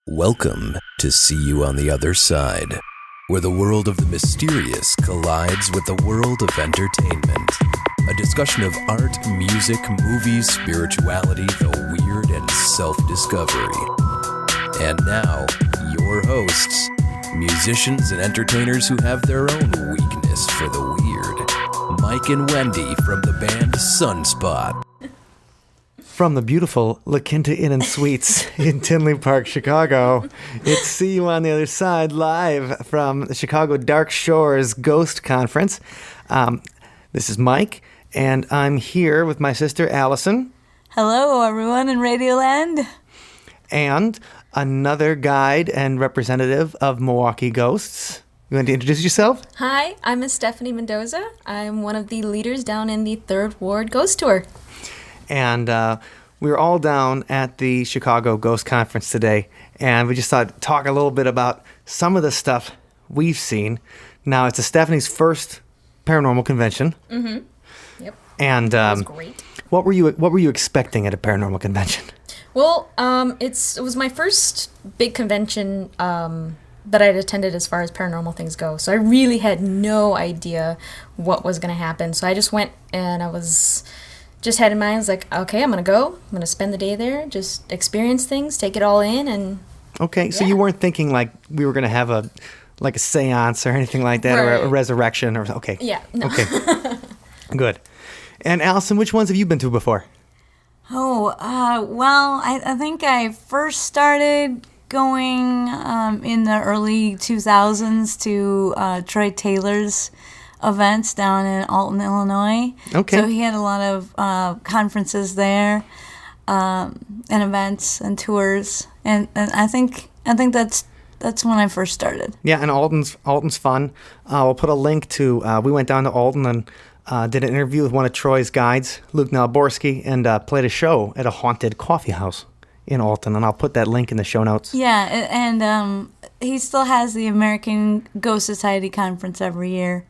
Welcome to See You on the Other Side, where the world of the mysterious collides with the world of entertainment. A discussion of art, music, movies, spirituality, the weird, and self-discovery. And now, your hosts, musicians and entertainers who have their own weakness for the weird, Mike and Wendy from the band Sunspot. From the beautiful La Quinta Inn and Suites in Tinley Park, Chicago, it's See You on the Other Side live from the Chicago Dark Shores Ghost Conference. This is Mike, and I'm here with my sister Allison. Hello, everyone in Radioland. And another guide and representative of Milwaukee Ghosts. You want to introduce yourself? Hi, I'm Miss Stephanie Mendoza. I'm one of the leaders down in the Third Ward Ghost Tour. And we were all down at the Chicago Ghost Conference today, and we just thought to talk a little bit about some of the stuff we've seen. Now, it's Stephanie's first paranormal convention. Mm-hmm. Yep. And that was great. What were you expecting at a paranormal convention? Well, it was my first big convention that I'd attended as far as paranormal things go. So I really had no idea what was going to happen. So I just went and I was just had in mind, I was like, okay, I'm going to go. I'm going to spend the day there, just experience things, take it all in. And okay, so you weren't thinking like we were going to have a seance or anything like that, right. or a resurrection or okay. Yeah. No. Okay. Good. And Allison, which ones have you been to before? Well, I think I first started going in the early 2000s to Troy Taylor's events down in Alton, Illinois. Okay. So he had a lot of conferences there, and events and tours, and I think that's when I first started. Yeah, and Alton's fun. We'll put a link to. We went down to Alton and did an interview with one of Troy's guides, Luke Nalborski, and played a show at a haunted coffee house in Alton, and I'll put that link in the show notes. Yeah, and he still has the American Ghost Society conference every year.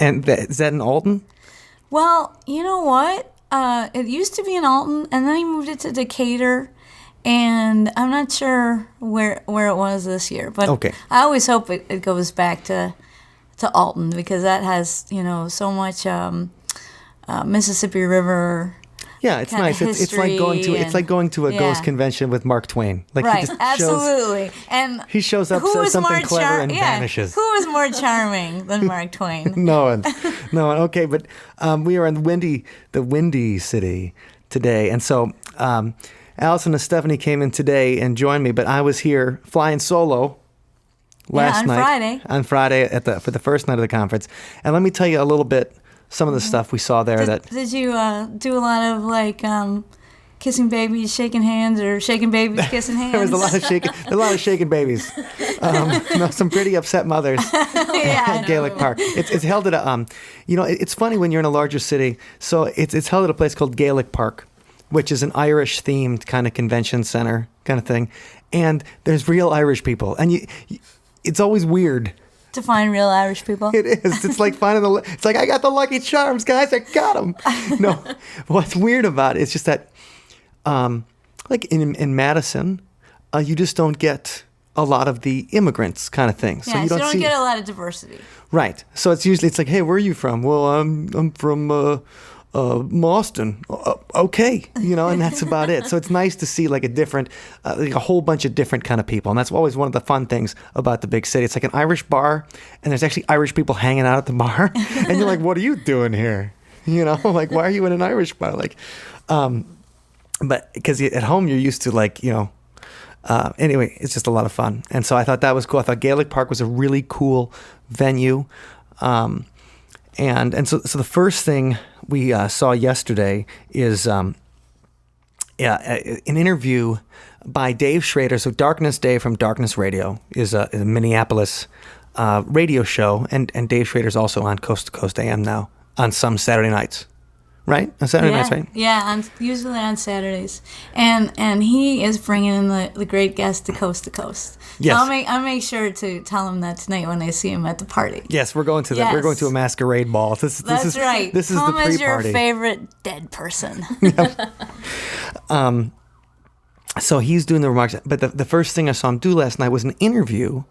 And is that in Alton? Well, you know what? It used to be in Alton, and then he moved it to Decatur, and I'm not sure where it was this year. But okay. I always hope it goes back to Alton, because that has, so much Mississippi River. Yeah, it's nice. It's like going to a ghost convention with Mark Twain. Like right, absolutely. And he shows up, says something clever, and vanishes. Who is more charming than Mark Twain? No one. Okay, but we are in the Windy City today, and so Allison and Stephanie came in today and joined me, but I was here flying solo last night. On Friday for the first night of the conference, and let me tell you a little bit. Some of the stuff we saw there. Did you do a lot of kissing babies, shaking hands, or shaking babies, kissing hands? There was a lot of shaking babies. Some pretty upset mothers at Gaelic Park. It's held at a it's funny when you're in a larger city. So it's held at a place called Gaelic Park, which is an Irish themed kind of convention center kind of thing, and there's real Irish people, and it's always weird to find real Irish people. It is. It's like it's like, I got the Lucky Charms, guys. I got them. No, what's weird about it is just that, like in Madison, you just don't get a lot of the immigrants kind of thing. So you don't get a lot of diversity. Right. So it's like, hey, where are you from? Well, I'm from Boston. Okay, and that's about it. So it's nice to see like a different, like a whole bunch of different kind of people, and that's always one of the fun things about the big city. It's like an Irish bar, and there's actually Irish people hanging out at the bar, and you're like, what are you doing here? Like, why are you in an Irish bar? Like, but because at home you're used to like, anyway, it's just a lot of fun, and so I thought that was cool. I thought Gaelic Park was a really cool venue. And so the first thing we saw yesterday is an interview by Dave Schrader. So Darkness Dave from Darkness Radio is a Minneapolis radio show, and Dave Schrader's also on Coast to Coast AM now on some Saturday nights. Right? On Saturday nights, right? Yeah, usually on Saturdays. And he is bringing in the great guest to Coast. Yes. So I'll make sure to tell him that tonight when I see him at the party. Yes, we're going to that. We're going to a masquerade ball. That's right. This is tell the pre-party. Tell him as your favorite dead person. So he's doing the remarks. But the first thing I saw him do last night was an interview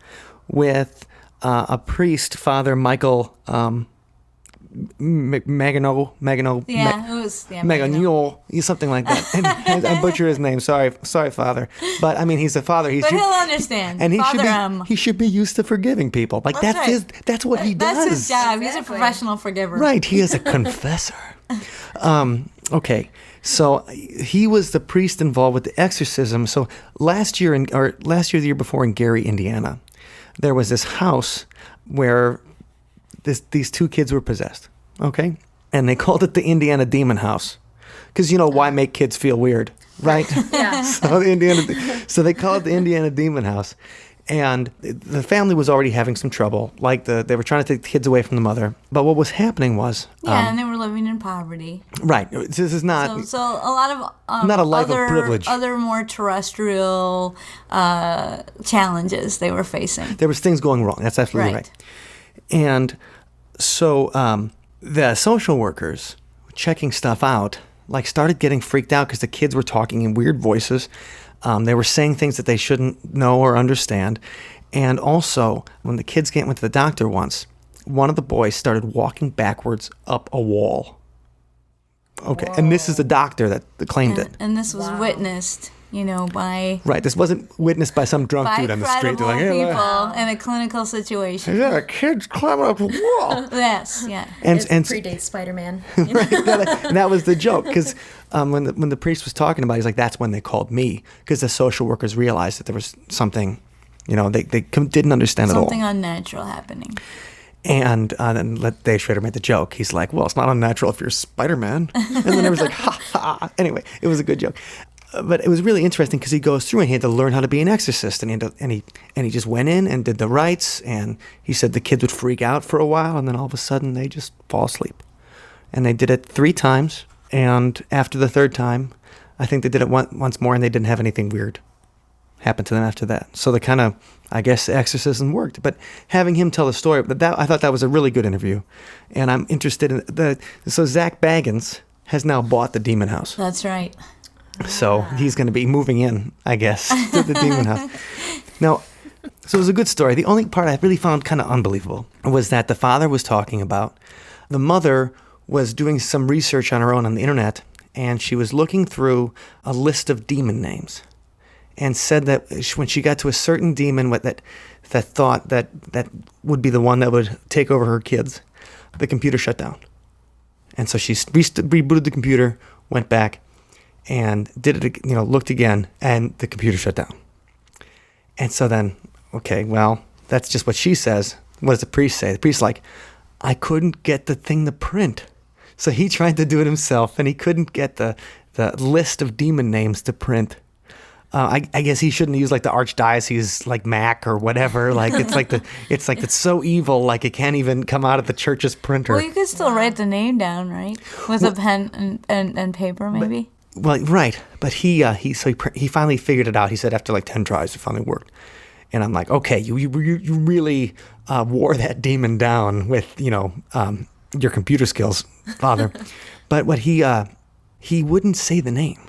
with a priest, Father Michael Maginot, something like that. And I butcher his name. Sorry, Father. But I mean, he's a father. But he'll understand. And Father he should be used to forgiving people. Like that's right. that's what he does. That's his job. He's a Exactly. professional forgiver. Right, he is a confessor. Okay, so he was the priest involved with the exorcism. So last year, the year before in Gary, Indiana, there was this house where these two kids were possessed. Okay, and they called it the Indiana Demon House, because why make kids feel weird, right? Yeah. So they call it the Indiana Demon House. And the family was already having some trouble. Like they were trying to take the kids away from the mother. But what was happening was... Yeah, and they were living in poverty. Right. This is not... So a lot of... not a life of privilege. Other more terrestrial challenges they were facing. There was things going wrong. That's absolutely right. And so the social workers checking stuff out, started getting freaked out because the kids were talking in weird voices. They were saying things that they shouldn't know or understand. And also, when the kids went to the doctor once, one of the boys started walking backwards up a wall. Okay, Whoa. And this is the doctor that claimed it. And this was witnessed, by... Right, this wasn't witnessed by some drunk dude on the street. By credible people in a clinical situation. Yeah, a kid's climbing up a wall. Yes, yeah. And predates Spider-Man. Right, and that was the joke, because when the priest was talking about it, he's like, that's when they called me, because the social workers realized that there was something, they didn't understand at all. Something unnatural happening. And then Dave Schrader made the joke. He's like, well, it's not unnatural if you're Spider-Man. And then everyone's like, ha, ha. Anyway, it was a good joke. But it was really interesting because he goes through and he had to learn how to be an exorcist. And he just went in and did the rites. And he said the kids would freak out for a while. And then all of a sudden, they just fall asleep. And they did it 3 times. And after the 3rd time, I think they did it once more. And they didn't have anything weird happen to them after that. So the exorcism worked. But having him tell the story, I thought that was a really good interview. And I'm interested in so Zach Baggins has now bought the Demon House. That's right. So he's going to be moving in, I guess, to the Demon House. Now, so it was a good story. The only part I really found kind of unbelievable was that the father was talking about the mother was doing some research on her own on the internet, and she was looking through a list of demon names, and said that when she got to a certain demon that thought that would be the one that would take over her kids, the computer shut down. And so she rebooted the computer, went back, and did it, looked again, and the computer shut down. And so then, okay, well, that's just what she says. What does the priest say? The priest's like, I couldn't get the thing to print. So he tried to do it himself, and he couldn't get the list of demon names to print. I guess he shouldn't use the archdiocese Mac or whatever. It's so evil, it can't even come out of the church's printer. Well, you could still write the name down, right? With a pen and paper, maybe. Well, right, but he finally figured it out. He said after 10 tries, it finally worked. And I'm like, okay, you really wore that demon down with your computer skills, Father. But what he wouldn't say the name.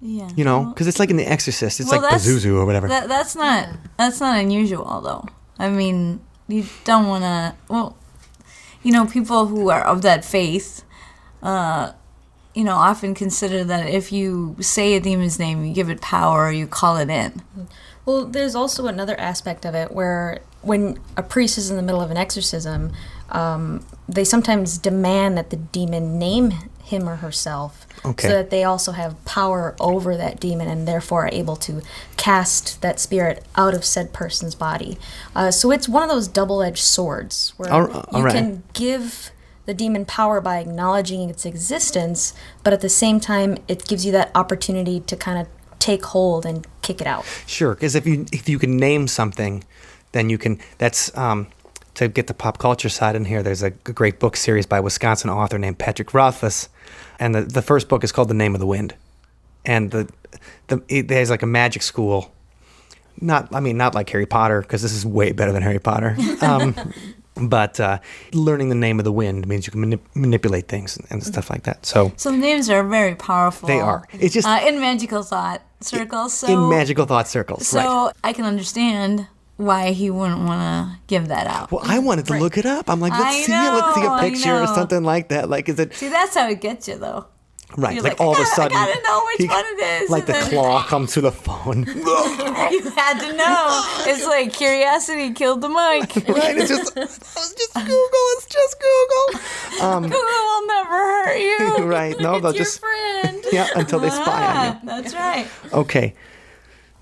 Yeah. Because it's like in The Exorcist, it's like Pazuzu or whatever. That's not unusual, though. I mean, you don't want to. Well, people who are of that faith, often consider that if you say a demon's name, you give it power, or you call it in. Well, there's also another aspect of it where when a priest is in the middle of an exorcism, they sometimes demand that the demon name him or herself, so that they also have power over that demon and therefore are able to cast that spirit out of said person's body. So it's one of those double-edged swords where you can give the demon power by acknowledging its existence, but at the same time, it gives you that opportunity to kind of take hold and kick it out. Sure, because if you can name something, then you can. That's to get the pop culture side in here. There's a great book series by a Wisconsin author named Patrick Rothfuss, and the first book is called The Name of the Wind, and there's a magic school. Not like Harry Potter, because this is way better than Harry Potter. But learning the name of the wind means you can manipulate things and stuff like that. So names are very powerful. They are. It's just in magical thought. circles. So, in magical thought circles. so Right. I can understand why he wouldn't want to give that out. Well, I wanted to look it up. I'm like, let's see a I picture or know. something like that. Like, is it See, that's how it gets you, though. right? You're Like, like, all of a I sudden, gotta know which one it is. Like the And then- claw comes through the phone. You had to know. It's like curiosity killed the mic. Right? It's just just Google. It's just Google. Google will never hurt you. Right? No, they'll It's your just friend. yeah until they spy on you. That's right. Okay.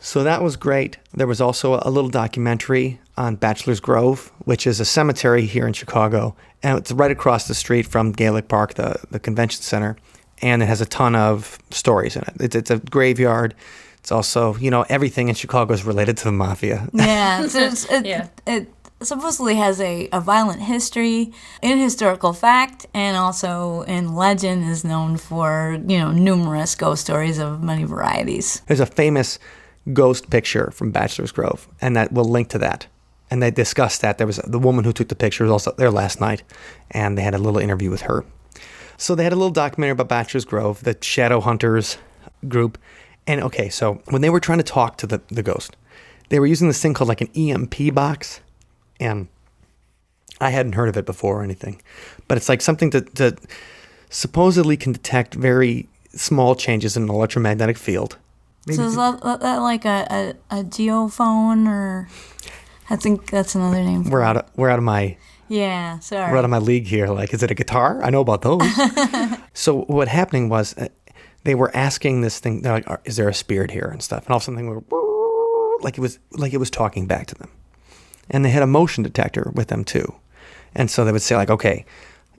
So that was great. There was also a little documentary on Bachelor's Grove, which is a cemetery here in Chicago. And it's right across the street from Gaelic Park, the convention center. And it has a ton of stories in it. It's a graveyard. It's also, everything in Chicago is related to the mafia. Yeah. So it, Yeah. it supposedly has a violent history in historical fact, and also in legend is known for, numerous ghost stories of many varieties. There's a famous ghost picture from Bachelor's Grove, and that we'll link to that. And they discussed that. There was the woman who took the picture was also there last night, and they had a little interview with her. So they had a little documentary about Bachelor's Grove, the Shadow Hunters group. And okay, so when they were trying to talk to the ghost, they were using this thing called like an EMP box. And I hadn't heard of it before or anything. But it's like something that supposedly can detect very small changes in an electromagnetic field. So is that like a geophone, or I think that's another name. We're out of my Yeah, sorry. we're out of my league here. Like, is it a guitar? I know about those. So what happening was they were asking this thing. They're like, "Is there a spirit here?" and stuff. And all of a sudden, they were like it was talking back to them. And they had a motion detector with them too. And so they would say like, "Okay,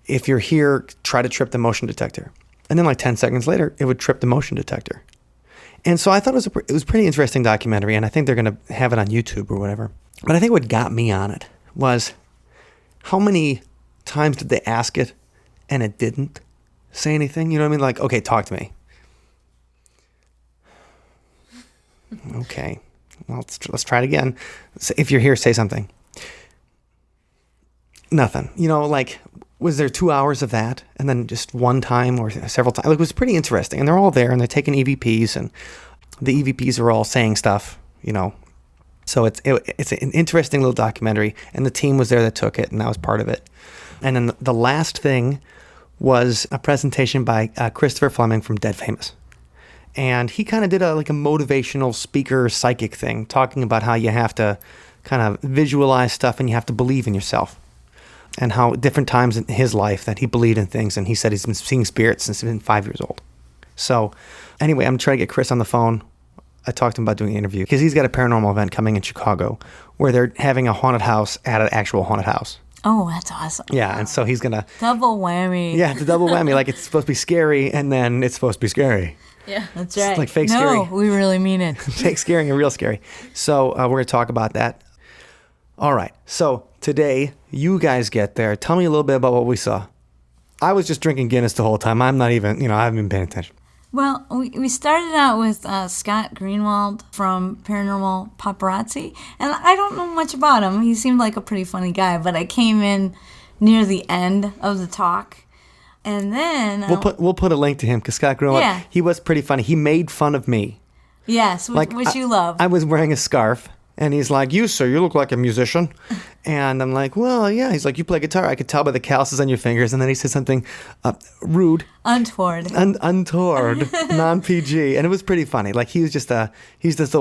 if you're here, try to trip the motion detector." And then like 10 seconds later, it would trip the motion detector. And so I thought it was a pretty interesting documentary, and I think they're going to have it on YouTube or whatever. But I think what got me on it was how many times did they ask it and it didn't say anything? You know what I mean? Like, okay, talk to me. Okay, well, let's try it again. If you're here, say something. Nothing. Like, was there 2 hours of that and then just one time or several times? Like, it was pretty interesting. And they're all there and they're taking EVPs, and the EVPs are all saying stuff, So it's an interesting little documentary, and the team was there that took it, and I was part of it. And then the last thing was a presentation by Christopher Fleming from Dead Famous. And he kind of did a motivational speaker psychic thing, talking about how you have to kind of visualize stuff and you have to believe in yourself. And how different times in his life that he believed in things, and he said he's been seeing spirits since he's been 5 years old. So anyway, I'm trying to get Chris on the phone. I talked to him about doing an interview because he's got a paranormal event coming in Chicago where they're having a haunted house at an actual haunted house. Oh, that's awesome. Yeah, and so he's going to... Double whammy. Yeah, it's a double whammy. Like, it's supposed to be scary, and then it's supposed to be scary. Yeah. That's right. like fake no, scary. we really mean it. Fake scary and real scary. So we're going to talk about that. All right, so today, you guys get there. Tell me a little bit about what we saw. I was just drinking Guinness the whole time. I'm not even, I haven't been paying attention. Well, we started out with Scott Greenwald from Paranormal Paparazzi, and I don't know much about him. He seemed like a pretty funny guy, but I came in near the end of the talk, and then We'll put a link to him because Scott Greenwald, Yeah. he was pretty funny. He made fun of me. yes, which you love. I was wearing a scarf, and he's like, "You, sir, you look like a musician." And I'm like, "Well, yeah." He's like, "You play guitar. I could tell by the calluses on your fingers." And then he said something rude, Untoward. untoward, non-PG, and it was pretty funny. Like, he's just a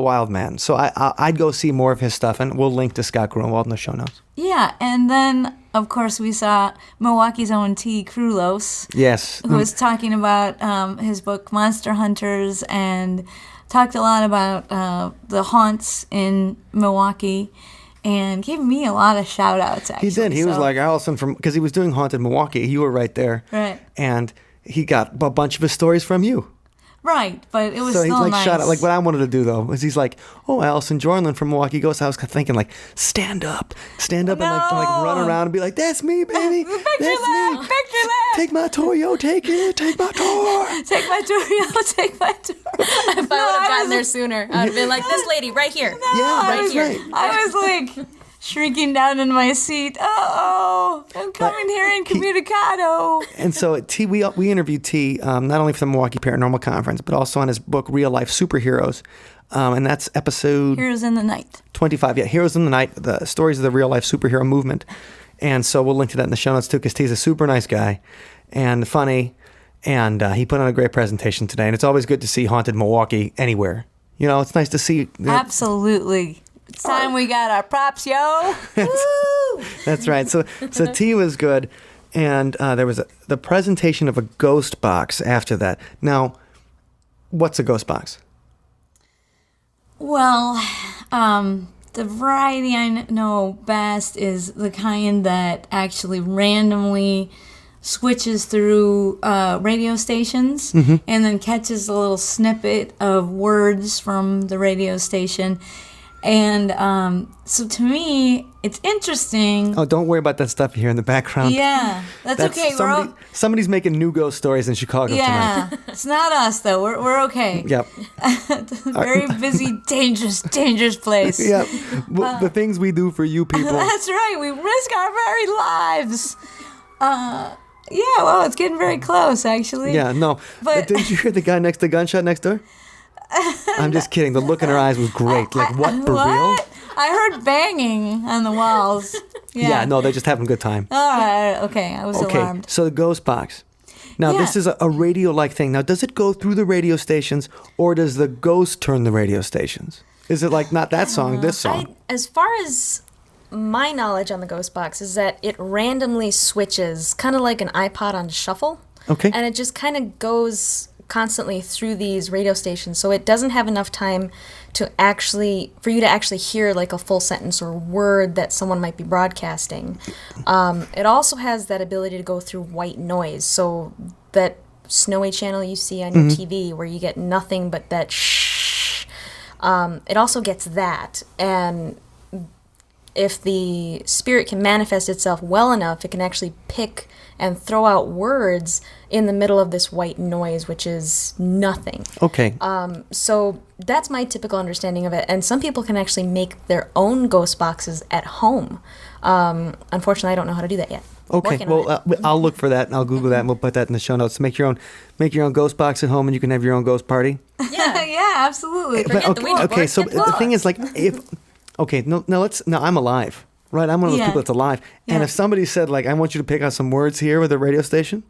wild man. So I'd go see more of his stuff, and we'll link to Scott Greenwald in the show notes. Yeah, and then of course we saw Milwaukee's own T. Krulos, Yes. who was talking about his book Monster Hunters, and talked a lot about the haunts in Milwaukee, and gave me a lot of shout outs, actually. He did. He was So- like Allison because he was doing Haunted Milwaukee. You were right there. Right. And he got a bunch of his stories from you. Right, but it was So he still like nice. shot out. Like, what I wanted to do though was he's like, "Oh, Allison Jorlin from Milwaukee Ghost." I was thinking like, stand up and like No. run around and be like, "That's me, baby. Picture That's that! me. Picture that! Take my tour, yo. Take it. Take my tour." Take my tour, yo, take my tour. If I would have gotten there sooner, I would have been like, this lady right here. Yeah, I that's was, right. I was like, shrinking down in my seat. Uh-oh, I'm coming here incommunicado. And so T, we interviewed T not only for the Milwaukee Paranormal Conference, but also on his book Real Life Superheroes, and that's episode Heroes in the Night. 25. Yeah, Heroes in the Night, the stories of the real life superhero movement. And so we'll link to that in the show notes too, because T's a super nice guy and funny, and he put on a great presentation today. And it's always good to see Haunted Milwaukee anywhere. You know, it's nice to see. Absolutely. It's time we got our props, yo. Woo! That's right. So T was good, and there was the presentation of a ghost box after that. Now, what's a ghost box? Well, the variety I know best is the kind that actually randomly switches through radio stations and then catches a little snippet of words from the radio station. And so to me, it's interesting. Oh, don't worry about that stuff you hear in the background. Yeah, that's okay. Somebody's making new ghost stories in Chicago tonight. It's not us though. We're okay. Yep. Very busy, dangerous place. Yep. The things we do for you people. That's right. We risk our very lives. Yeah. Well, it's getting very close, actually. Yeah. No. But Didn't you hear the guy next the gunshot next door? I'm just kidding. The look in her eyes was great. Like, what, for real? I heard banging on the walls. Yeah, no, they're just having a good time. All right, okay, I was alarmed. So the ghost box. Now, this is a radio-like thing. Now, does it go through the radio stations, or does the ghost turn the radio stations? Is it like, not that song, this song? As far as my knowledge on the ghost box is that it randomly switches, kind of like an iPod on shuffle. Okay. And it just kind of goes constantly through these radio stations, so it doesn't have enough time for you to actually hear like a full sentence or word that someone might be broadcasting. It also has that ability to go through white noise, so that snowy channel you see on your TV where you get nothing but that shh. It also gets that, and if the spirit can manifest itself well enough, it can actually pick and throw out words in the middle of this white noise, which is nothing. Okay. So that's my typical understanding of it. And some people can actually make their own ghost boxes at home. Unfortunately, I don't know how to do that yet. Okay. Well, I'll look for that and I'll Google that and we'll put that in the show notes. Make your own ghost box at home and you can have your own ghost party. Yeah, absolutely. Okay. So the thing is, like, now I'm alive. Right, I'm one of those people that's alive. And Yeah. if somebody said, like, I want you to pick out some words here with a radio station,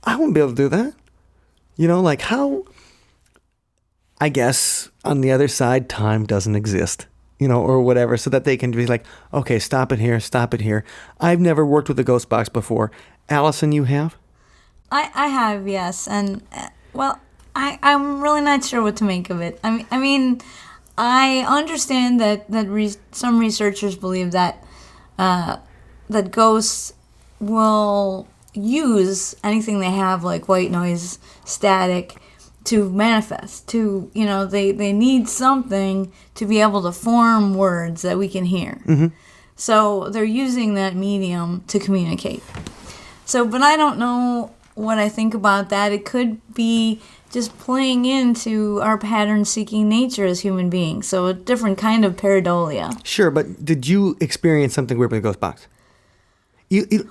I wouldn't be able to do that. You know, like, how, I guess, on the other side, time doesn't exist, you know, or whatever, so that they can be like, okay, stop it here, stop it here. I've never worked with a ghost box before. Allison, you have? I have, yes. And, well, I'm really not sure what to make of it. I mean, I understand that some researchers believe that that ghosts will use anything they have, like white noise, static, to manifest. To, you know, they need something to be able to form words that we can hear. Mm-hmm. So they're using that medium to communicate. So, but I don't know what I think about that. It could be just playing into our pattern-seeking nature as human beings. So a different kind of pareidolia. Sure, but did you experience something weird with a ghost box?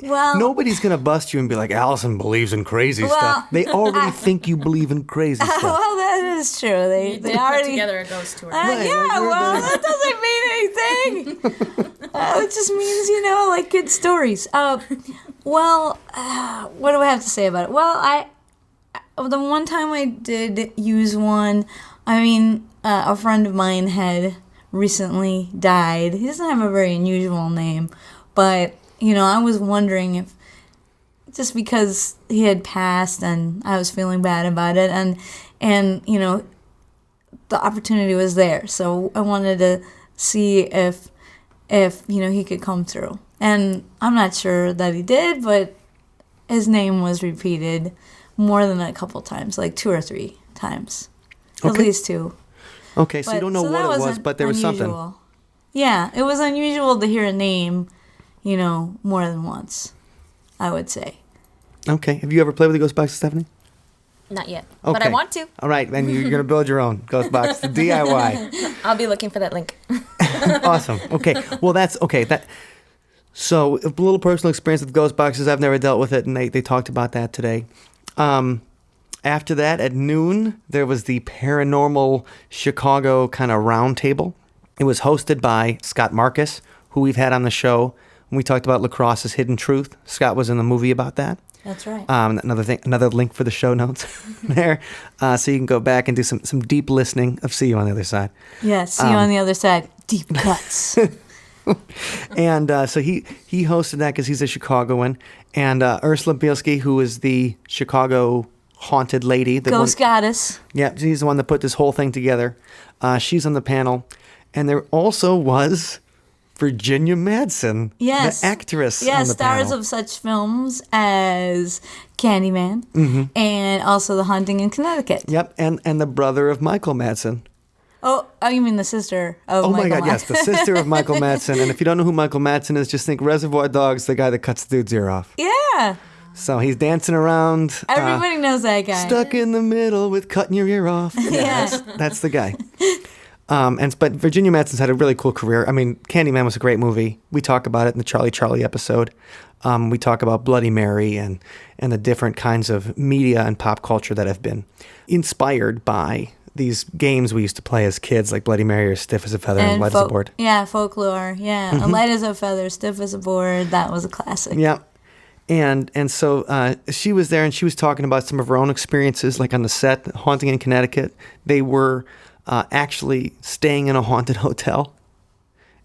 Well, nobody's going to bust you and be like, Allison believes in crazy stuff. They already think you believe in crazy stuff. Well, that is true. They They already put together a ghost tour. That doesn't mean anything. It just means, you know, like good stories. What do I have to say about it? Well, the one time I did use one, I mean, a friend of mine had recently died. He doesn't have a very unusual name, but, you know, I was wondering if, just because he had passed and I was feeling bad about it, and you know, the opportunity was there, so I wanted to see if you know, he could come through. And I'm not sure that he did, but his name was repeated more than a couple times, like 2 or 3 times. At least 2. Okay, so you don't know what it was, but there was something. Yeah, it was unusual to hear a name, you know, more than once, I would say. Okay. Have you ever played with a ghost box, Stephanie? Not yet, but I want to. All right, then you're going to build your own ghost box, the DIY. I'll be looking for that link. Awesome. Okay. Well, that's okay. So a little personal experience with ghost boxes. I've never dealt with it, and they talked about that today. After that, at noon, there was the Paranormal Chicago kind of roundtable. It was hosted by Scott Marcus, who we've had on the show. When we talked about Lacrosse's Hidden Truth. Scott was in the movie about that. That's right. Another link for the show notes there, so you can go back and do some deep listening of See You on the Other Side. Yes, see you on the other side. Deep cuts. And so he hosted that because he's a Chicagoan, and Ursula Bielski, who is the Chicago haunted lady, Ghost goddess. Yeah, she's the one that put this whole thing together. She's on the panel, and there also was Virginia Madsen, Yes. the actress. Yes, on the stars panel. of such films as Candyman and also The Haunting in Connecticut. Yep, and the brother of Michael Madsen. Oh, you mean the sister of Oh Michael my God, yes, the sister of Michael Madsen. And if you don't know who Michael Madsen is, just think Reservoir Dogs, the guy that cuts the dude's ear off. Yeah, So he's dancing around. everybody knows that guy. Stuck in the middle with cutting your ear off. Yeah. That's the guy. But Virginia Madsen's had a really cool career. I mean, Candyman was a great movie. We talk about it in the Charlie episode. We talk about Bloody Mary and the different kinds of media and pop culture that have been inspired by these games we used to play as kids, like Bloody Mary or Stiff as a Feather and Light as a Board. Yeah, folklore. Yeah, Light as a Feather, Stiff as a Board. That was a classic. Yeah. And so she was there, and she was talking about some of her own experiences, like on the set, Haunting in Connecticut. They were actually staying in a haunted hotel.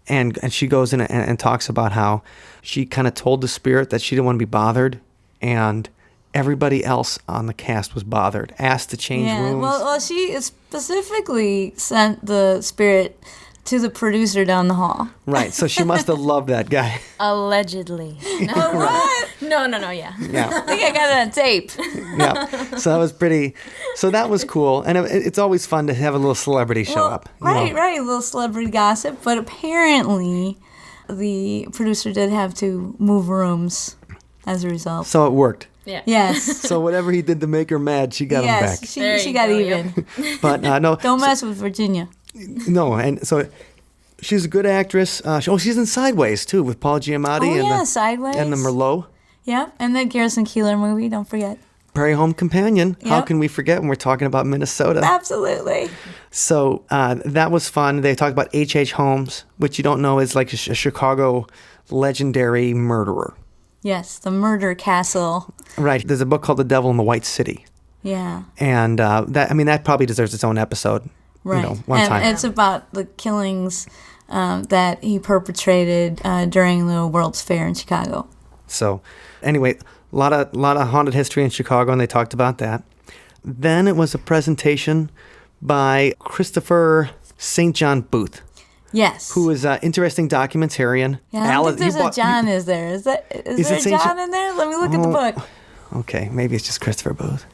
And she goes in and talks about how she kind of told the spirit that she didn't want to be bothered, and everybody else on the cast was bothered, asked to change rooms. Well, she specifically sent the spirit to the producer down the hall. Right, so she must have loved that guy. Allegedly. No, What? no, yeah. Yeah. I think I got it on tape. Yeah, so that was pretty. So that was cool, and it's always fun to have a little celebrity show up. you know. Right, a little celebrity gossip. But apparently, the producer did have to move rooms as a result. So it worked. Yeah. Yes. So whatever he did to make her mad, she got him Yes, back. There she you got go, even. But no, Don't mess with Virginia. no, and so she's a good actress. She's in Sideways too with Paul Giamatti and Sideways. the Merlot. Yep, and the Garrison Keillor movie. Don't forget. Prairie Home Companion. How Yep. can we forget when we're talking about Minnesota? Absolutely. So that was fun. They talked about H.H. Holmes, which you don't know is like a Chicago legendary murderer. Yes, the murder castle. Right. There's a book called The Devil in the White City. Yeah. And that probably deserves its own episode. Right. One and time. it's about the killings that he perpetrated during the World's Fair in Chicago. So anyway, a lot of haunted history in Chicago, and they talked about that. Then it was a presentation by Christopher St. John Booth, Yes. who is an interesting documentarian. Yeah, I don't think there's a John, is there? Is there Is a it St. John Jo- in there? Let me look at the book. Okay, maybe it's just Christopher Booth.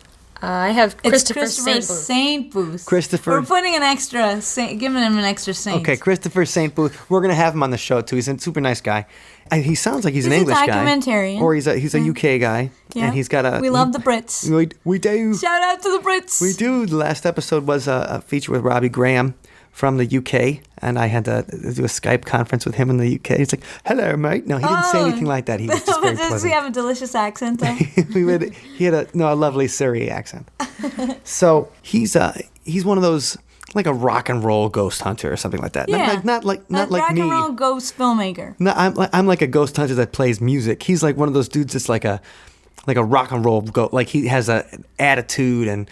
I have It's Christopher St. Booth. Saint Booth. Christopher- We're putting an extra saint, giving him an extra saint. Okay, Christopher St. Booth. We're gonna have him on the show too. He's a super nice guy. He sounds like he's an He's a English guy, documentarian. or he's a UK guy, Yeah. and he's got a. We love the Brits. We do. Shout out to the Brits. We do. The last episode was a feature with Robbie Graham from the UK, and I had to do a Skype conference with him in the UK. He's like, "Hello, mate." No, he didn't say anything like that. He was just very Does he pleasant. have a delicious accent though? He had a lovely Surrey accent. So he's one of those, like a rock and roll ghost hunter or something like that. Yeah. Not like rock me. and roll ghost filmmaker. No, I'm like a ghost hunter that plays music. He's like one of those dudes that's like a rock and roll ghost. Like he has an attitude and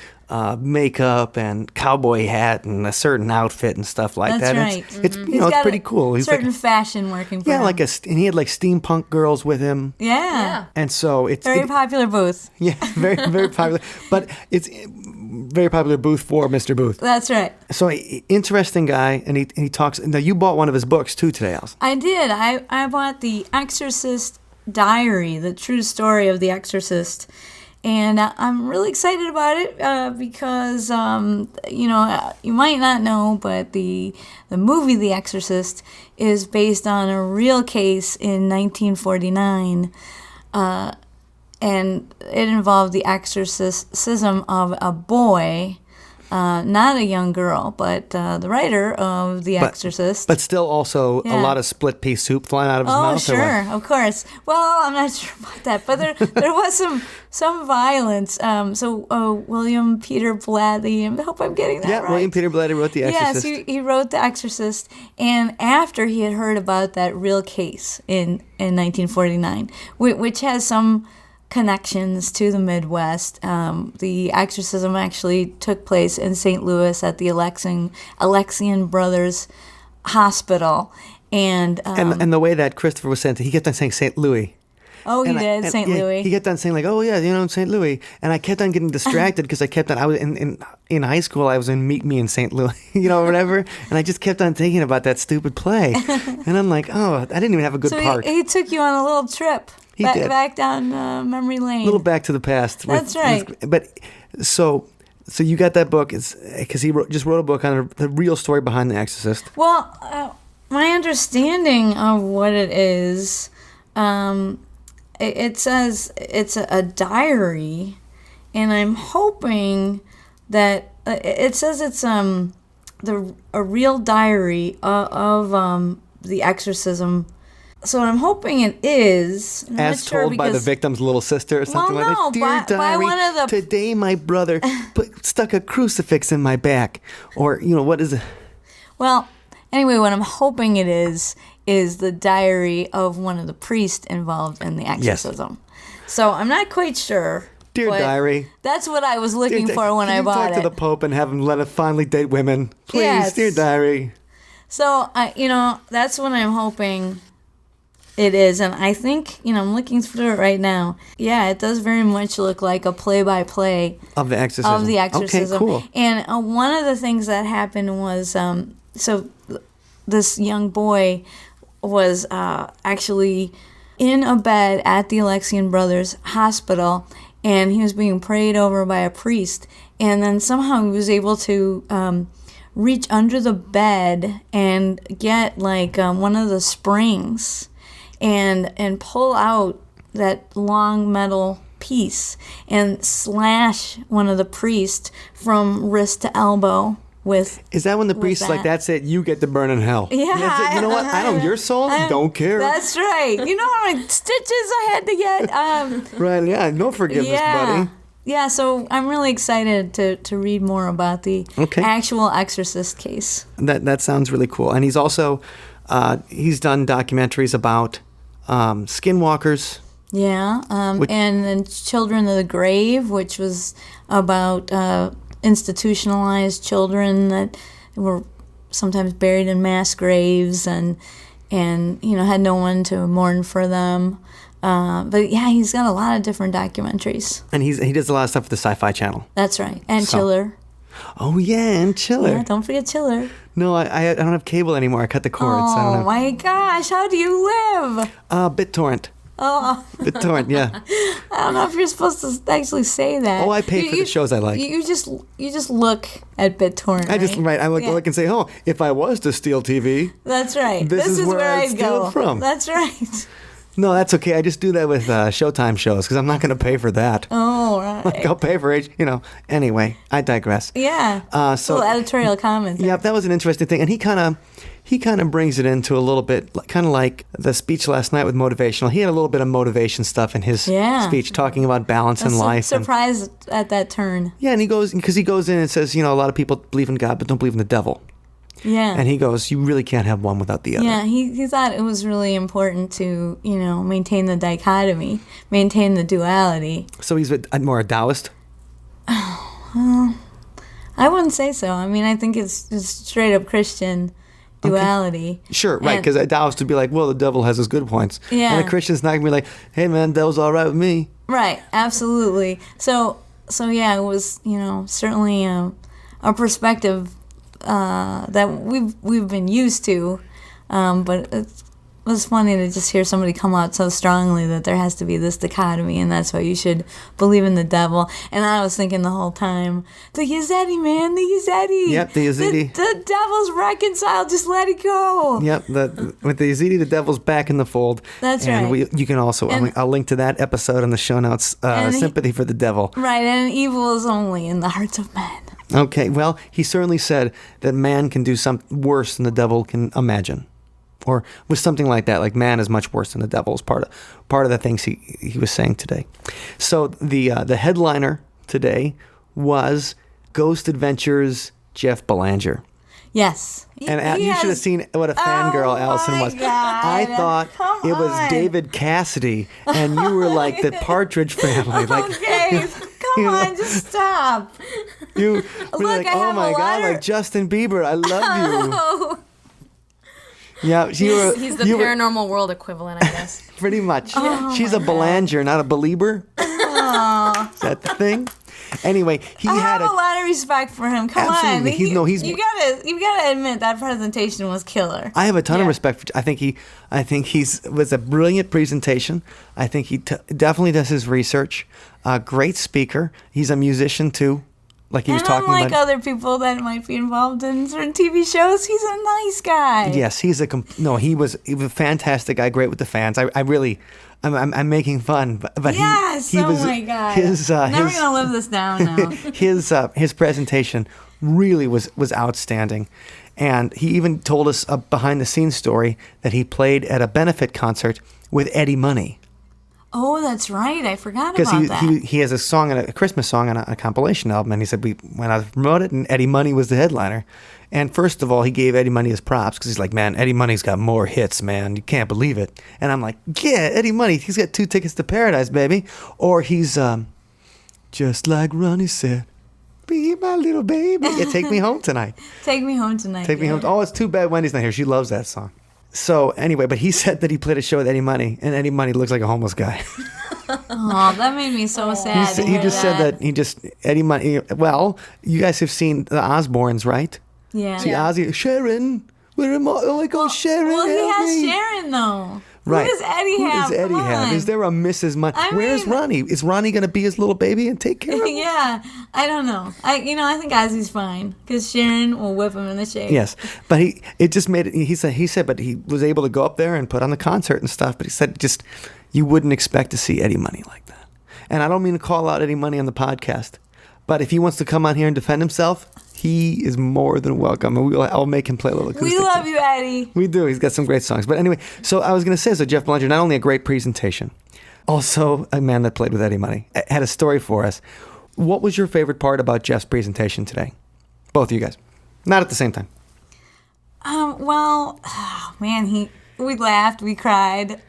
makeup and cowboy hat and a certain outfit and stuff like That's that. right. It's He's it's got pretty a cool. He's certain like fashion working for yeah, him. and he had like steampunk girls with him. Yeah. And so it's Very popular booth. yeah, very very popular. But it's very popular booth for Mr. Booth. That's right. So interesting guy, and he talks. Now you bought one of his books too today, Allison. I did. I bought The Exorcist Diary, the true story of The Exorcist. And I'm really excited about it because, you might not know, but the movie The Exorcist is based on a real case in 1949. and it involved the exorcism of a boy, not a young girl, but the writer of The Exorcist. But still also a lot of split pea soup flying out of his Oh, mouth. sure, of course. Well, I'm not sure about that, but there was some violence. William Peter Blatty, I hope I'm getting that right. William Peter Blatty wrote The Exorcist. Yes, he wrote The Exorcist, and after he had heard about that real case in 1949, which has some connections to the Midwest. The exorcism actually took place in St. Louis at the Alexian Brothers Hospital, and the way that Christopher was saying, he kept on saying St. Louis. Oh, he did, St. Louis. He kept on saying like, oh yeah, St. Louis, and I kept on getting distracted because I was in high school. I was in Meet Me in St. Louis, whatever, and I just kept on thinking about that stupid play, and I'm like, oh, I didn't even have a good part. He took you on a little trip. He did. Back down memory lane. A little back to the past. That's right. So you got that book because he just wrote a book on the real story behind The Exorcist. Well, my understanding of what it is, it says it's a diary, and I'm hoping that it says it's a real diary of the exorcism. So I'm hoping it is. As told by the victim's little sister or something like that. Dear diary, by one of the... today my brother stuck a crucifix in my back. Or, what is it? Well, anyway, what I'm hoping it is the diary of one of the priests involved in the exorcism. Yes. So I'm not quite sure. Dear diary. That's what I was looking for when I bought it. Can you talk to the Pope and have him let us finally date women? Please, yes. Dear diary. So, that's what I'm hoping it is. And I think, I'm looking through it right now. Yeah, it does very much look like a play-by-play of The Exorcism. Okay, cool. And one of the things that happened was, this young boy was actually in a bed at the Alexian Brothers Hospital, and he was being prayed over by a priest. And then somehow he was able to reach under the bed and get one of the springs and pull out that long metal piece and slash one of the priests from wrist to elbow with. Is that when the priest is like, that's it, you get to burn in hell? Yeah. That's it. You know what? Your soul? Don't care. That's right. You know how many stitches I had to get? Right, yeah. No forgiveness, buddy. Yeah, so I'm really excited to read more about the actual Exorcist case. That sounds really cool. And he's also, he's done documentaries about skinwalkers. Yeah, and then Children of the Grave, which was about institutionalized children that were sometimes buried in mass graves and had no one to mourn for them. But yeah, he's got a lot of different documentaries. And he does a lot of stuff for the Sci-Fi Channel. That's right, and Chiller. Oh yeah, and Chiller. Yeah, don't forget Chiller. No, I don't have cable anymore. I cut the cords. Oh I don't have... my gosh, how do you live? BitTorrent. Oh. BitTorrent, yeah. I don't know if you're supposed to actually say that. Oh, I pay for the shows I like. You just look at BitTorrent. I look and say, oh, if I was to steal TV. That's right. This is where I'd steal it from. That's right. No, that's okay. I just do that with Showtime shows because I'm not going to pay for that. Oh, right. I'll pay for it, Anyway, I digress. Yeah. So little editorial comments. Yeah, that was an interesting thing, and he kind of brings it into a little bit, kind of like the speech last night with motivational. He had a little bit of motivation stuff in his speech, talking about balance in life. Surprised at that turn. Yeah, and he goes in and says, a lot of people believe in God but don't believe in the devil. Yeah. And he goes, you really can't have one without the other. Yeah, he thought it was really important to, maintain the dichotomy, maintain the duality. So he's more a Taoist? I wouldn't say so. I mean, I think it's just straight up Christian duality. Okay. Sure, right, because a Taoist would be like, well, the devil has his good points. Yeah. And a Christian's not going to be like, hey, man, devil's all right with me. Right, absolutely. So yeah, it was, certainly a perspective that we've been used to, but it was funny to just hear somebody come out so strongly that there has to be this dichotomy, and that's why you should believe in the devil. And I was thinking the whole time, the Yazidi, man, the Yazidi. Yep, the Yazidi. The devil's reconciled. Just let it go. Yep, with the Yazidi, the devil's back in the fold. That's and right. You can also, I'll link to that episode in the show notes, Sympathy for the Devil. Right, and evil is only in the hearts of men. Okay, well, he certainly said that man can do something worse than the devil can imagine. Or with something like that, like man is much worse than the devil is part of the things he was saying today. So the headliner today was Ghost Adventures Jeff Belanger. Yes. And you should have seen what a fangirl Allison was. God. I thought Come it was on. David Cassidy, and you were like the Partridge Family. Like, Okay, come on, just stop. you were Look, like, I oh have my a God, letter. like Justin Bieber, I love you. Oh, Yeah, you were. He's the you were- paranormal world equivalent, I guess. Pretty much. She's a Belanger, not a believer. Is that the thing? Anyway, he I had have a lot of respect for him. Come Absolutely. on, He's- you gotta admit that presentation was killer. I have a ton of Yeah. respect for. I think he's was a brilliant presentation. I think he definitely does his research. Great speaker. He's a musician too, like he was And talking unlike about. other people that might be involved in certain TV shows, he's a nice guy. Yes, he was a fantastic guy. Great with the fans. I'm making fun, but Yes. he Oh was my God. his Never gonna live this down now. his presentation really was outstanding, and he even told us a behind the scenes story that he played at a benefit concert with Eddie Money. Oh, that's right. I forgot Because about that. he has a Christmas song on a compilation album, and he said we went out to promote it, and Eddie Money was the headliner. And first of all, he gave Eddie Money his props because he's like, man, Eddie Money's got more hits, man. You can't believe it. And I'm like, yeah, Eddie Money, he's got 2 tickets to paradise, baby. Or he's just like Ronnie said, be my little baby. Yeah, take me home tonight. Take me home tonight. Take me home. Oh, it's too bad Wendy's not here. She loves that song. So anyway, but he said that he played a show with Eddie Money, and Eddie Money looks like a homeless guy. Oh, that made me so sad. to He hear just said that Eddie Money. Well, you guys have seen the Osbournes, right? Yeah. See Ozzy, Sharon, where am I? Oh my God, Sharon. Well, he help has me. Sharon though. Right. Who does Eddie have? Who does Eddie Come have? on. Is there a Mrs. Money? I Where's mean- Ronnie? Is Ronnie going to be his little baby and take care of him? Yeah, I don't know. I think Ozzy's fine because Sharon will whip him in the shade. Yes, but it just made it. He said, but he was able to go up there and put on the concert and stuff. But he said, just you wouldn't expect to see Eddie Money like that. And I don't mean to call out Eddie Money on the podcast, but if he wants to come on here and defend himself, he is more than welcome. And I'll make him play a little acoustic. We love you, Eddie. We do. He's got some great songs. But anyway, so I was going to say, so Jeff Belanger, not only a great presentation, also a man that played with Eddie Money, had a story for us. What was your favorite part about Jeff's presentation today? Both of you guys. Not at the same time. Well, man, we laughed, we cried.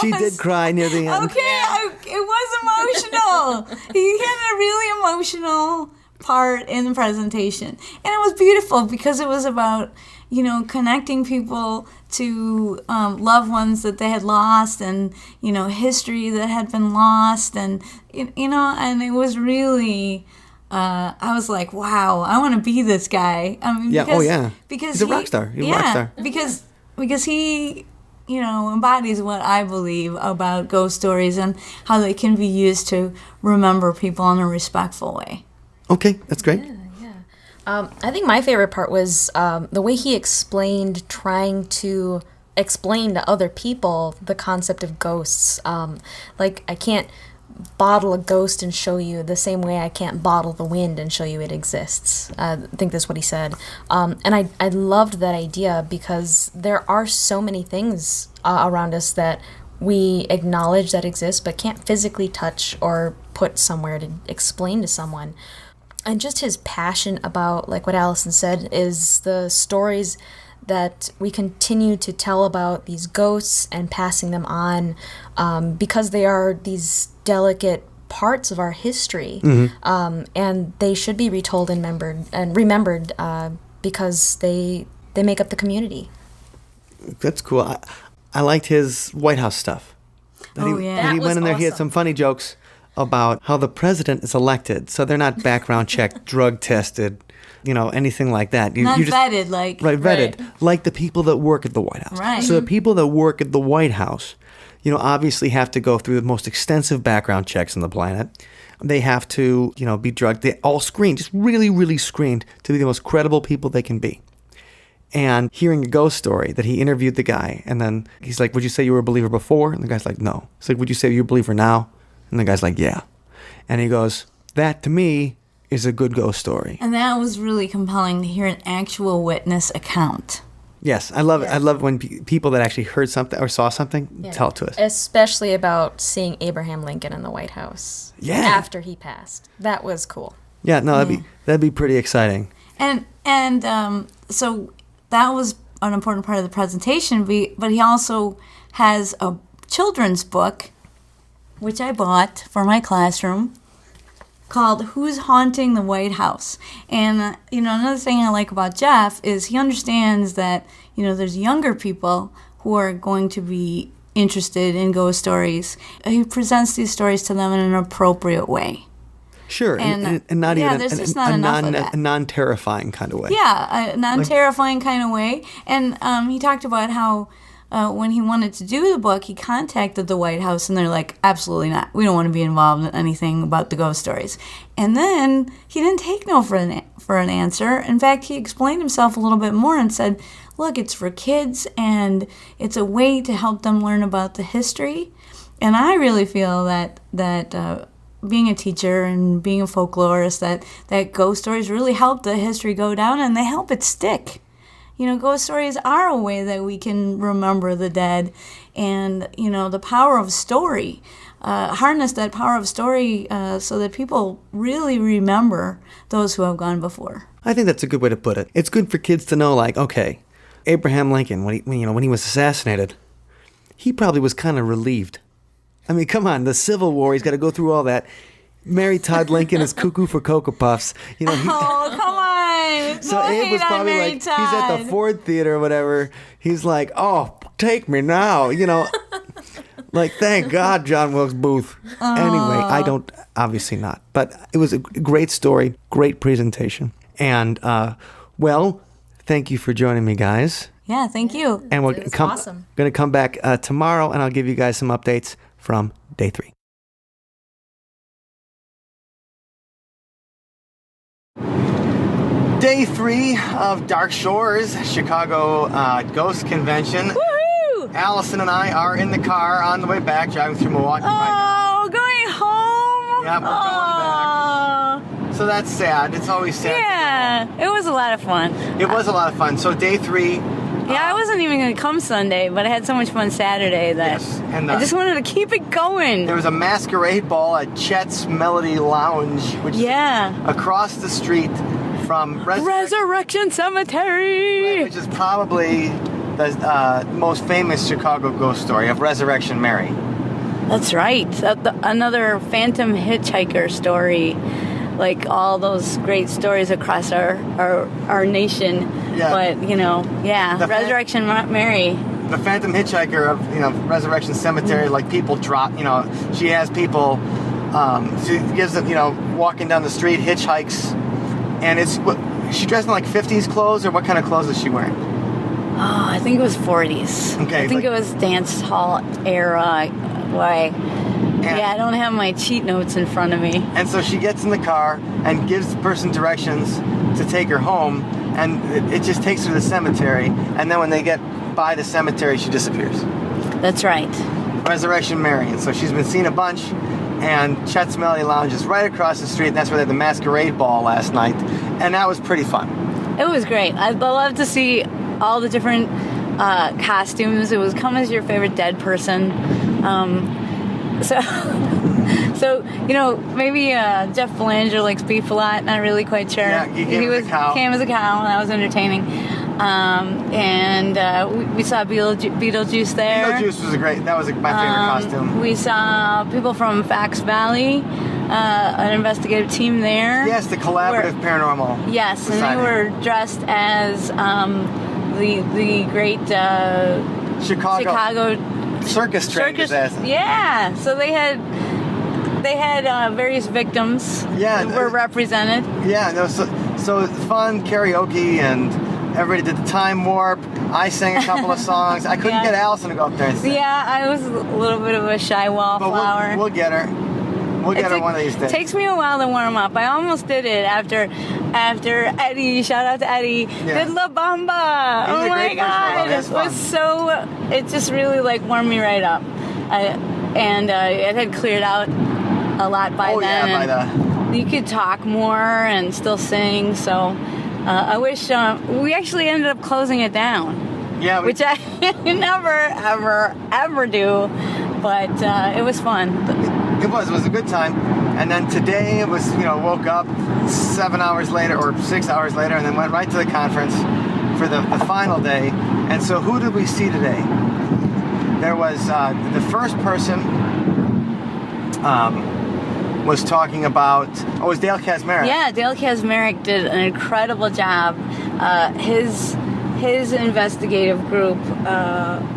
She did cry near the end. Okay, it was emotional. He had a really emotional part in the presentation, and it was beautiful because it was about connecting people to loved ones that they had lost, and history that had been lost, and and it was really. I was like, wow, I want to be this guy. I mean, Yeah, because, oh yeah. because He's a rock star. He's a rock star. Because he embodies what I believe about ghost stories and how they can be used to remember people in a respectful way. Okay, that's great. I think my favorite part was the way he explained trying to explain to other people the concept of ghosts. Like, I can't bottle a ghost and show you the same way I can't bottle the wind and show you it exists. I think that's what he said. And I loved that idea because there are so many things around us that we acknowledge that exist but can't physically touch or put somewhere to explain to someone. And just his passion about, like what Allison said, is the stories that we continue to tell about these ghosts and passing them on because they are these delicate parts of our history. And they should be retold and remembered because they make up the community. That's cool. I liked his White House stuff. That Oh, he, yeah. that That he was went in there. He had awesome. some funny jokes about how the president is elected, so they're not background checked, drug tested, anything like that. Not you just, vetted, like. Right, vetted. Right. Like the people that work at the White House. Right. So the people that work at the White House, obviously have to go through the most extensive background checks on the planet. They have to, be drugged. They all screened, just really, really screened to be the most credible people they can be. And hearing a ghost story that he interviewed the guy, and then he's like, would you say you were a believer before? And the guy's like, no. He's like, would you say you're a believer now? And the guy's like, yeah. And he goes, that to me is a good ghost story. And that was really compelling to hear an actual witness account. Yes, I love it. I love when people that actually heard something or saw something tell it to us. Especially about seeing Abraham Lincoln in the White House. Yeah. After he passed. That was cool. Yeah, no, that'd be pretty exciting. And so that was an important part of the presentation, but he also has a children's book, which I bought for my classroom, called Who's Haunting the White House? And, another thing I like about Jeff is he understands that, there's younger people who are going to be interested in ghost stories. He presents these stories to them in an appropriate way. Sure, and not even there's just not enough of that. a non-terrifying kind of way. Yeah, a non-terrifying kind of way. And he talked about how when he wanted to do the book, he contacted the White House, and they're like, absolutely not. We don't want to be involved in anything about the ghost stories. And then he didn't take no for an answer. In fact, he explained himself a little bit more and said, look, it's for kids, and it's a way to help them learn about the history. And I really feel that being a teacher and being a folklorist, that ghost stories really help the history go down, and they help it stick. Ghost stories are a way that we can remember the dead, and, the power of story, harness that power of story so that people really remember those who have gone before. I think that's a good way to put it. It's good for kids to know, like, okay, Abraham Lincoln, when he was assassinated, he probably was kind of relieved. I mean, come on, the Civil War, he's got to go through all that. Mary Todd Lincoln is cuckoo for Cocoa Puffs. Oh, come on. So Abe was probably like, he's at the Ford Theater or whatever. He's like, oh, take me now. Like, thank God, John Wilkes Booth. Anyway, I don't, obviously not. But it was a great story, great presentation. And, thank you for joining me, guys. Yeah, thank you. And we're awesome. going to come back tomorrow, and I'll give you guys some updates from day 3. Day 3 of Dark Shores Chicago Ghost Convention. Woohoo! Allison and I are in the car on the way back, driving through Milwaukee right Oh, going home? now. Yeah, we're going back. So that's sad. It's always sad. Yeah, it was a lot of fun. It was a lot of fun. So day 3. Yeah, I wasn't even going to come Sunday, but I had so much fun Saturday that Yes, and I just wanted to keep it going. there was a masquerade ball at Chet's Melody Lounge, which is across the street from Resurrection Cemetery! which is probably the most famous Chicago ghost story of Resurrection Mary. That's right. Another Phantom Hitchhiker story. Like all those great stories across our nation. Yeah. But, Resurrection Mary. The Phantom Hitchhiker of, Resurrection Cemetery, like people drop, she has people, she gives them, walking down the street, hitchhikes, and is she dressed in like 50s clothes, or what kind of clothes is she wearing? Oh, I think it was 40s. Okay. I think it was dance hall era. Why? I don't have my cheat notes in front of me. And so she gets in the car and gives the person directions to take her home, and it just takes her to the cemetery, and then when they get by the cemetery, she disappears. That's right. Resurrection Mary. And so she's been seen a bunch, and Chet's Melody Lounge is right across the street, and that's where they had the masquerade ball last night, and that was pretty fun. It was great. I'd love to see all the different costumes. It was come as your favorite dead person. So maybe Jeff Belanger likes beef a lot. Not really quite sure. Yeah, he came as a cow. Came as a cow, and that was entertaining. And we saw Beetlejuice there. Beetlejuice was that was my favorite costume. We saw people from Fox Valley, an investigative team there. Yes, the Collaborative Paranormal Yes, Society. And they were dressed as the great Chicago circus trainers. Yeah, so they had various victims who were represented. Yeah, no, So it was fun, karaoke, and everybody did the time warp. I sang a couple of songs. I couldn't Yeah. get Allison to go up there and sing. Yeah, I was a little bit of a shy But wallflower. we'll get her. We'll get her one of these days. It takes me a while to warm up. I almost did it after Eddie. Shout out to Eddie. Yeah. Did La Bamba. He's Oh a my great person, God! That's It was fun. so. It just really like warmed me right up. It had cleared out a lot by Oh, then. yeah, by and you could talk more and still sing. So I wish we actually ended up closing it down. Yeah, Which I never, ever do. But it was fun. It was a good time. And then today it was, woke up 7 hours later or 6 hours later and then went right to the conference for the final day. And so who did we see today? There was the first person was talking about, it was Dale Kaczmarek. Yeah, Dale Kaczmarek did an incredible job. His investigative group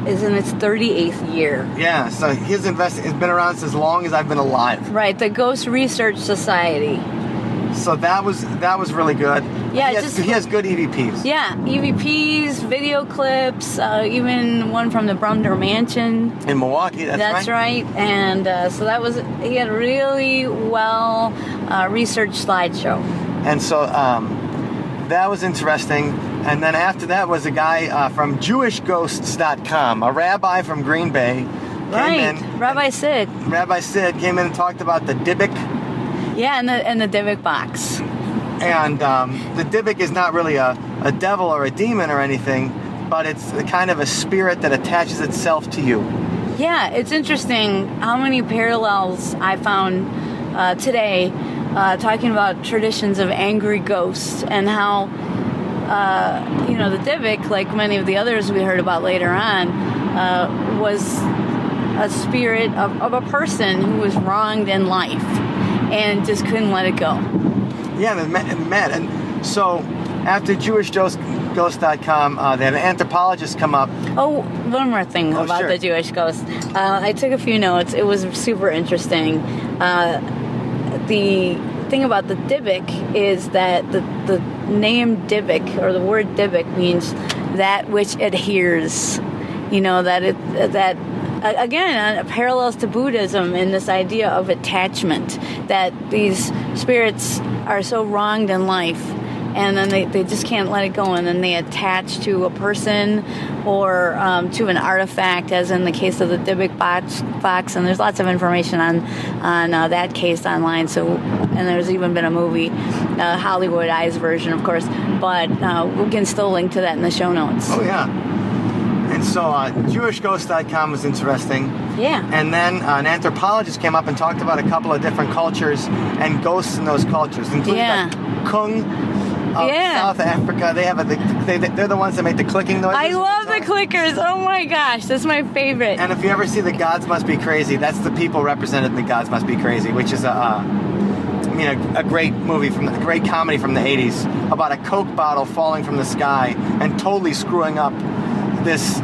is in its 38th year. Yeah, so his has been around since as long as I've been alive. Right, the Ghost Research Society. So that was really good. Yeah, he has good EVPs. Yeah, EVPs, video clips, even one from the Brumner Mansion. In Milwaukee, That's right. And so he had a really well researched slideshow. And so that was interesting. And then after that was a guy from JewishGhosts.com, a rabbi from Green Bay. Right, Rabbi Sid. Rabbi Sid came in and talked about the Dybbuk. Yeah, and the Dybbuk box. And the Dybbuk is not really a devil or a demon or anything, but it's a kind of a spirit that attaches itself to you. Yeah, it's interesting how many parallels I found today talking about traditions of angry ghosts and how, the Dybbuk, like many of the others we heard about later on, was a spirit of a person who was wronged in life and just couldn't let it go. Yeah, mad. And so after JewishGhost.com, they had an anthropologist come up. Oh, one more thing about sure. the Jewish ghost. I took a few notes. It was super interesting. The thing about the Dybbuk is that the name Dybbuk, or the word Dybbuk, means that which adheres. Again, parallels to Buddhism in this idea of attachment, that these spirits are so wronged in life and then they just can't let it go, and then they attach to a person or to an artifact, as in the case of the Dybbuk box, and there's lots of information on that case online. So, and there's even been a movie, Hollywood Eyes version, of course, but we can still link to that in the show notes. Oh, yeah. And so JewishGhost.com was interesting. Yeah. And then an anthropologist came up and talked about a couple of different cultures and ghosts in those cultures, including like Kung of South Africa. They have they're the ones that make the clicking noises. I love the clickers. Oh my gosh, that's my favorite. And if you ever see The Gods Must Be Crazy, that's the people represented in The Gods Must Be Crazy, which is a great movie a great comedy from the 80s about a Coke bottle falling from the sky and totally screwing up this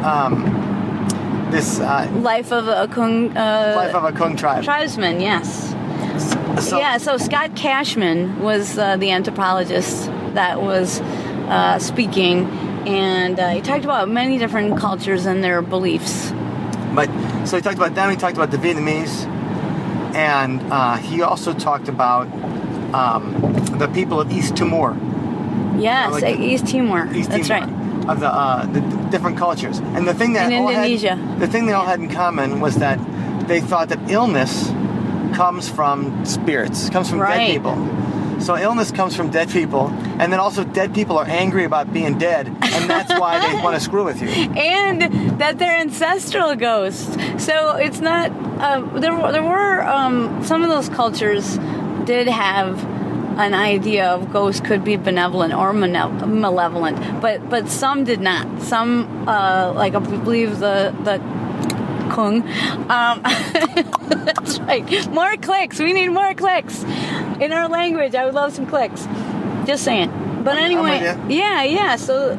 life of a Kung tribe. Tribesman, yes. So Scott Cashman was the anthropologist that was speaking, and he talked about many different cultures and their beliefs. So he talked about them. He talked about the Vietnamese, and he also talked about the people of East Timor. Yes, East Timor. That's right. Of the different cultures, and the thing that they all had in common was that they thought that illness comes from spirits, comes from dead people. So illness comes from dead people, and then also dead people are angry about being dead, and that's why they want to screw with you. And that they're ancestral ghosts. So it's not. There were some of those cultures did have an idea of ghosts could be benevolent or malevolent, but some did not. Some, like I believe the Kung. That's right. More clicks. We need more clicks in our language. I would love some clicks. Just saying. But anyway, yeah. So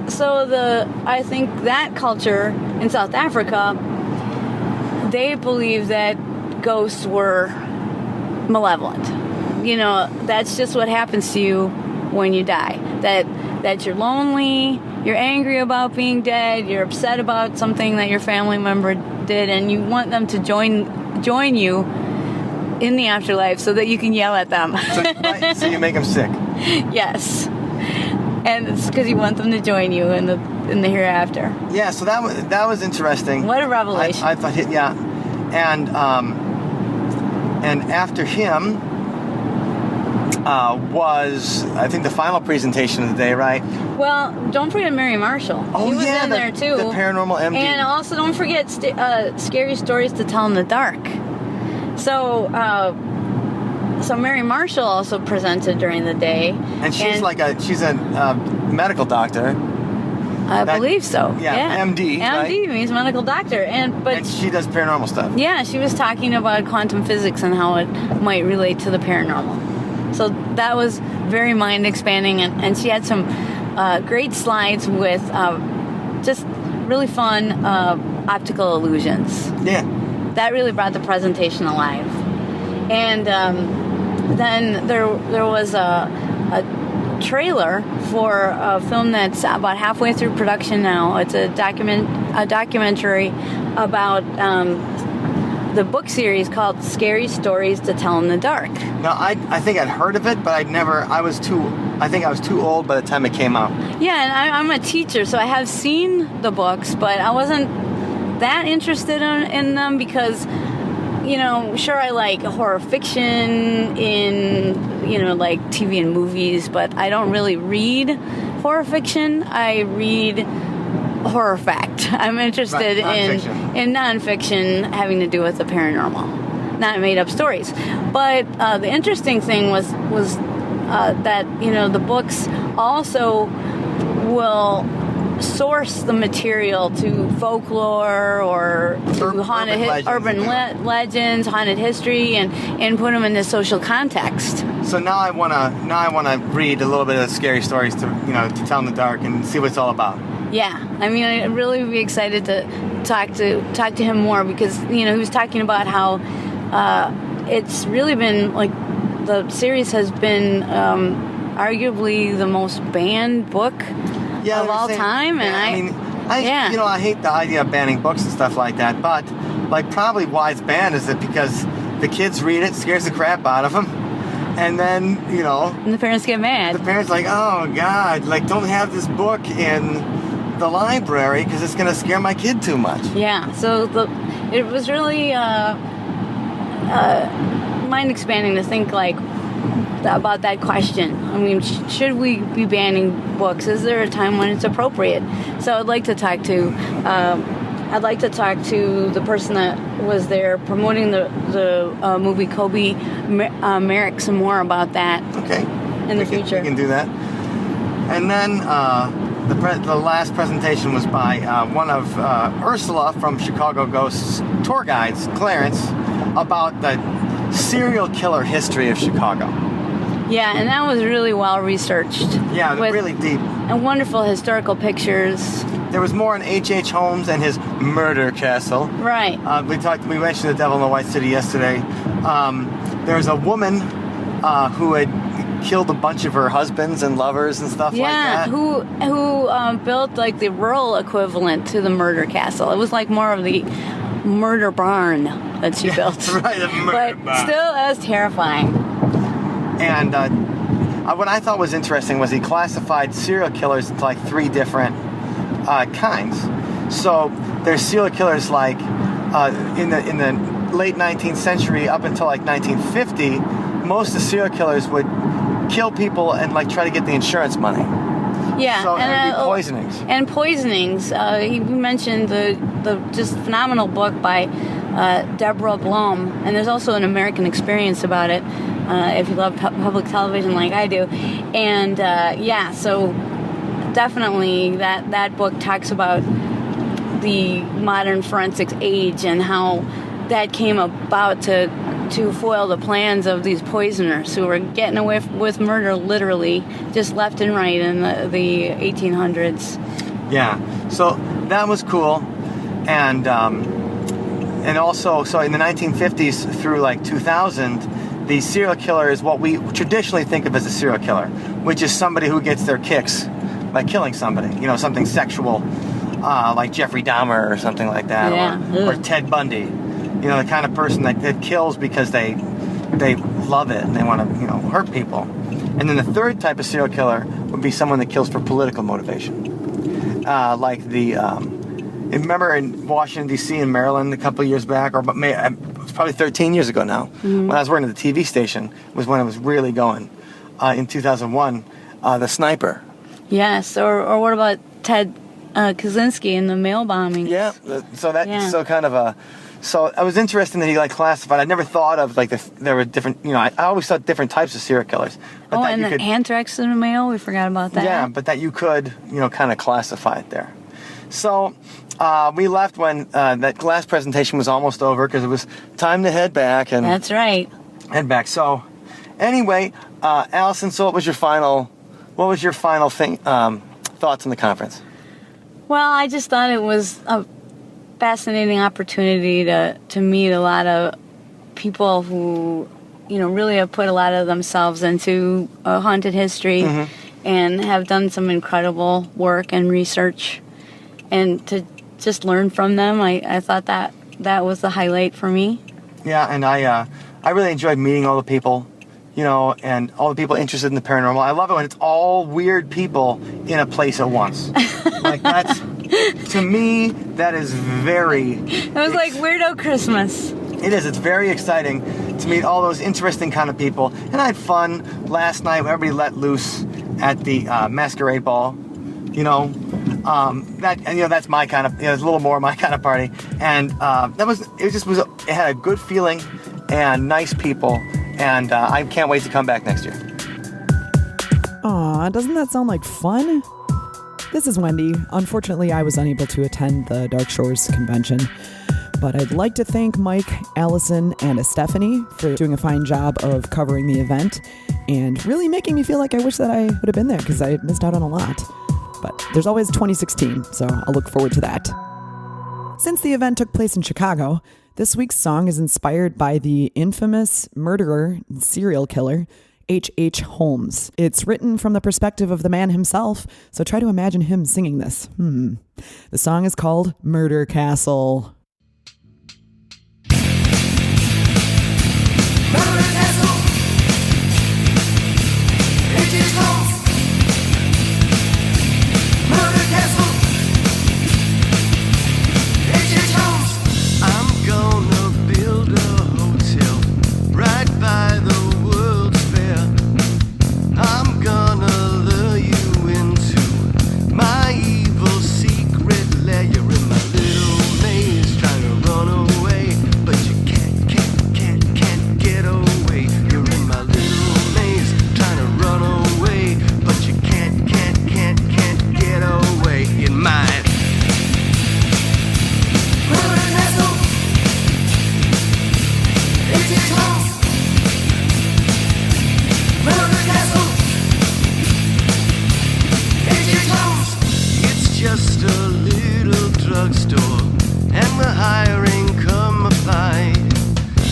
I think that culture in South Africa, they believe that ghosts were malevolent. That's just what happens to you when you die. That you're lonely, you're angry about being dead, you're upset about something that your family member did, and you want them to join you in the afterlife so that you can yell at them. So you make them sick. Yes. And it's because you want them to join you in the hereafter. Yeah, so that was interesting. What a revelation. I thought, yeah. And after him was, I think, the final presentation of the day, right? Well, don't forget Mary Marshall. Oh, she was yeah, in there too. The Paranormal MD. And also don't forget Scary Stories to Tell in the Dark. So Mary Marshall also presented during the day. And she's she's a medical doctor. I believe so. Yeah, MD. MD right? means medical doctor, and she does paranormal stuff. Yeah, she was talking about quantum physics and how it might relate to the paranormal. So that was very mind expanding, and she had some great slides with just really fun optical illusions. Yeah. That really brought the presentation alive. And then there was a trailer for a film that's about halfway through production now. It's a documentary about the book series called Scary Stories to Tell in the Dark. Now, I think I'd heard of it, but I was too old by the time it came out. Yeah, and I'm a teacher, so I have seen the books, but I wasn't that interested in them because, sure, I like horror fiction in, like TV and movies, but I don't really read horror fiction. I read horror fact. I'm interested in nonfiction having to do with the paranormal, not made up stories. But the interesting thing was that, the books also will source the material to folklore or to urban legends, haunted history, and put them in this social context. So now I wanna read a little bit of Scary Stories to tell in the dark and see what it's all about. Yeah, I mean, I'd really be excited to talk to him more because he was talking about how it's really been like the series has been arguably the most banned book of all time, and I hate the idea of banning books and stuff like that, but probably why it's banned is that because the kids read it, scares the crap out of them, and then and the parents get mad. The parents oh God, don't have this book in the library because it's gonna scare my kid too much. Yeah, so it was really mind expanding to think about that question. I mean, should we be banning books? Is there a time when it's appropriate? So I'd like to talk to the person that was there promoting the movie Kobe Merrick some more about that. Okay. In the future, we can do that. And then the last presentation was by one of Ursula from Chicago Ghosts tour guides, Clarence, about the serial killer history of Chicago. Yeah, and that was really well researched. Yeah, really deep. And wonderful historical pictures. There was more on H.H. Holmes and his murder castle. Right. We mentioned the Devil in the White City yesterday. There was a woman who had killed a bunch of her husbands and lovers and stuff like that. Who built the rural equivalent to the murder castle. It was more of the murder barn that she built. Right, but still, that was terrifying. And what I thought was interesting was he classified serial killers into 3 different kinds. So there's serial killers in the late 19th century up until 1950. Most of the serial killers would kill people and try to get the insurance money. Yeah, so and poisonings. And poisonings. He mentioned the just phenomenal book by Deborah Blum, and there's also an American Experience about it. If you love public television like I do, and so definitely that book talks about the modern forensics age and how that came about to foil the plans of these poisoners who were getting away with murder literally just left and right in the 1800s. Yeah, so that was cool, and also so in the 1950s through 2000. the serial killer is what we traditionally think of as a serial killer, which is somebody who gets their kicks by killing somebody. You know, something sexual, like Jeffrey Dahmer or something like that, or Ted Bundy. You know, the kind of person that kills because they love it and they want to, you know, hurt people. And then the third type of serial killer would be someone that kills for political motivation, like the. Remember in Washington, D.C. and Maryland a couple of years back, or it was probably 13 years ago now, when I was working at the TV station, was when it was really going. In 2001, the sniper. Yes, or what about Ted Kaczynski in the mail bombing? Yeah, so I was interested that he classified. I never thought of there were different. You know, I always thought different types of serial killers. But and the anthrax in the mail. We forgot about that. Yeah, but that you could kind of classify it there. So we left when that last presentation was almost over because it was time to head back. And that's right. Head back. So anyway, Allison. So what was your final thing? Thoughts on the conference? Well, I just thought it was a fascinating opportunity to meet a lot of people who, really have put a lot of themselves into haunted history and have done some incredible work and research, and to just learn from them. I thought that was the highlight for me. Yeah, and I really enjoyed meeting all the people, and all the people interested in the paranormal. I love it when it's all weird people in a place at once. That's, to me, that is very... It was like Weirdo Christmas. It is. It's very exciting to meet all those interesting kind of people. And I had fun last night when everybody let loose at the masquerade ball. That's my kind of... it's a little more my kind of party. And it had a good feeling and nice people. And I can't wait to come back next year. Aw, doesn't that sound like fun? This is Wendy. Unfortunately, I was unable to attend the Dark Shores convention, but I'd like to thank Mike, Allison, and Stephanie for doing a fine job of covering the event and really making me feel like I wish that I would have been there because I missed out on a lot. But there's always 2016, so I'll look forward to that. Since the event took place in Chicago, this week's song is inspired by the infamous murderer and serial killer, H.H. Holmes. It's written from the perspective of the man himself, so try to imagine him singing this. The song is called Murder Castle. Murder Castle. H.H. Holmes. Murder Castle. H.H. Holmes. I'm gonna build a hotel right by the World's Fair. I'm gonna lure you into my evil secret lair. You're in my little maze trying to run away, but you can't get away. You're in my little maze trying to run away, but you can't get away. In my Murder Castle. H.H. Holmes. Murder Castle. H.H. Holmes. It's just a little drugstore, and we're hiring, come apply.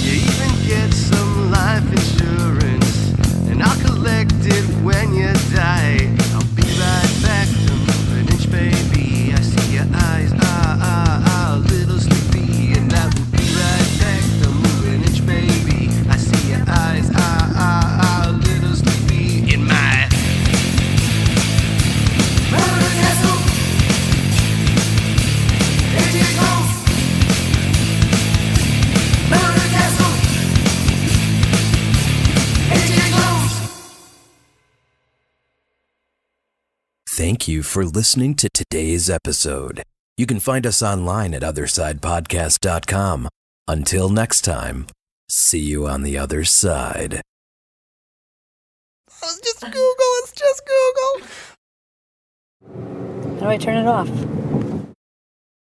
You even get some life insurance, and I'll collect it when you die. I'll be right back to move an inch, baby. I see your eyes, a little sleepy, and I will be right back to move an inch, baby. I see your eyes, a little sleepy in my Murder Castle. H.H. Holmes. Murder Castle. H.H. Holmes. Thank you for listening to today's episode. You can find us online at OthersidePodcast.com. Until next time, see you on the other side. It's just Google. How do I turn it off?